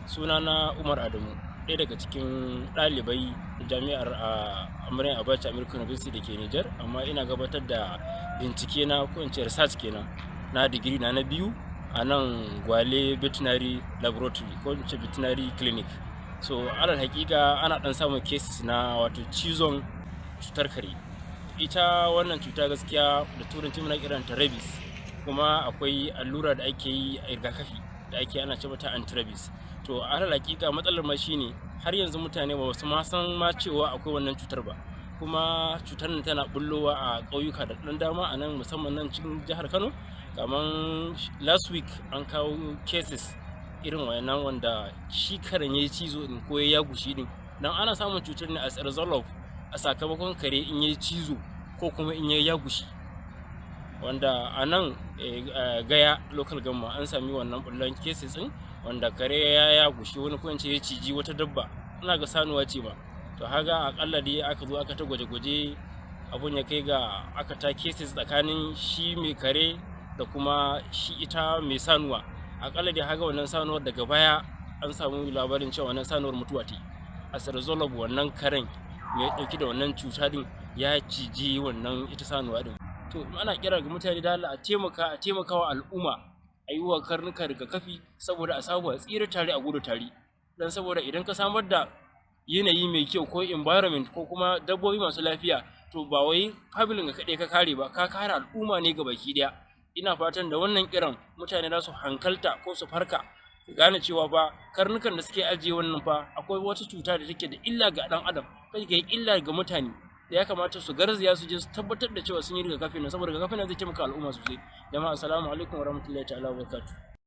Sunana Umar Adamu, ɗaya daga cikin ɗalibai jami'ar Amarin Abacha American University da ke Nijar, amma ina gabatar da bincike na ko in ce research kenan na digiri na biyu a nan Gwale Veterinary Laboratory ko in ce Veterinary Clinic. So alal hakika ana ɗan samun cases na wato cizon cutar kare. Ita wannan cuta gaskiya da turanci muna kiranta rabies, kuma akwai allura da ake yi a rigakafi da ake ana ce mata anti-rabies. To alal hakika matsalar ma shine har yanzu mutane ba su ma san ma cewa akwai wannan cutar ba, kuma cutar nan tana bullowa a ƙauyuka da ɗan dama a nan musamman nan cikin jihar Kano. Kaman last week an kawo cases irin wayannan wanda shi karen yayi cizo din ko ya gushi din, dan ana samun cutar ne as a result of a sakamakon kare in yayi cizo ko kuma in yayi yagushi, wanda a nan Gaya local government an sami wannan bullon cases din wanda kare ya gushi wani ko ya ciji wata dabba, ina ga sanuwa ce ba. To haga akalla dai aka zo aka ta gwaje-gwaje, abun ya kai ga aka ta cases tsakanin shi mai kare da kuma shi ita mai sanuwa. Akalla dai haga wannan sanuwar daga baya an samu labarin cewa wannan sanuwar mutuwa ta yi as a result of wannan karen mai dauki da wannan cuta din ya ciji wannan ita sanuwa din. To ana kira ga mutane da Allah a taimaka wa al'umma a yi wa karnuka rigakafi saboda a samu a tsira tare a gudu tare. Dan saboda idan ka samar da yanayi mai kyau ko environment ko kuma dabbobi masu lafiya, to ba wai familin ka kaɗai ka kare ba, ka kare al'umma ne ga baki ɗaya. Ina fatan da wannan kiran mutane za su hankalta ko su farka su gane cewa ba karnukan da suke ajiye wannan fa akwai wata cuta da take da illa ga ɗan adam, take illa ga mutane, da ya kamata su garzaya su je su tabbatar da cewa sun yi rigakafi nan, saboda rigakafi nan zai taimaka al'umma sosai. Jama'a assalamu alaikum warahmatullahi ta'ala wabarakatuh.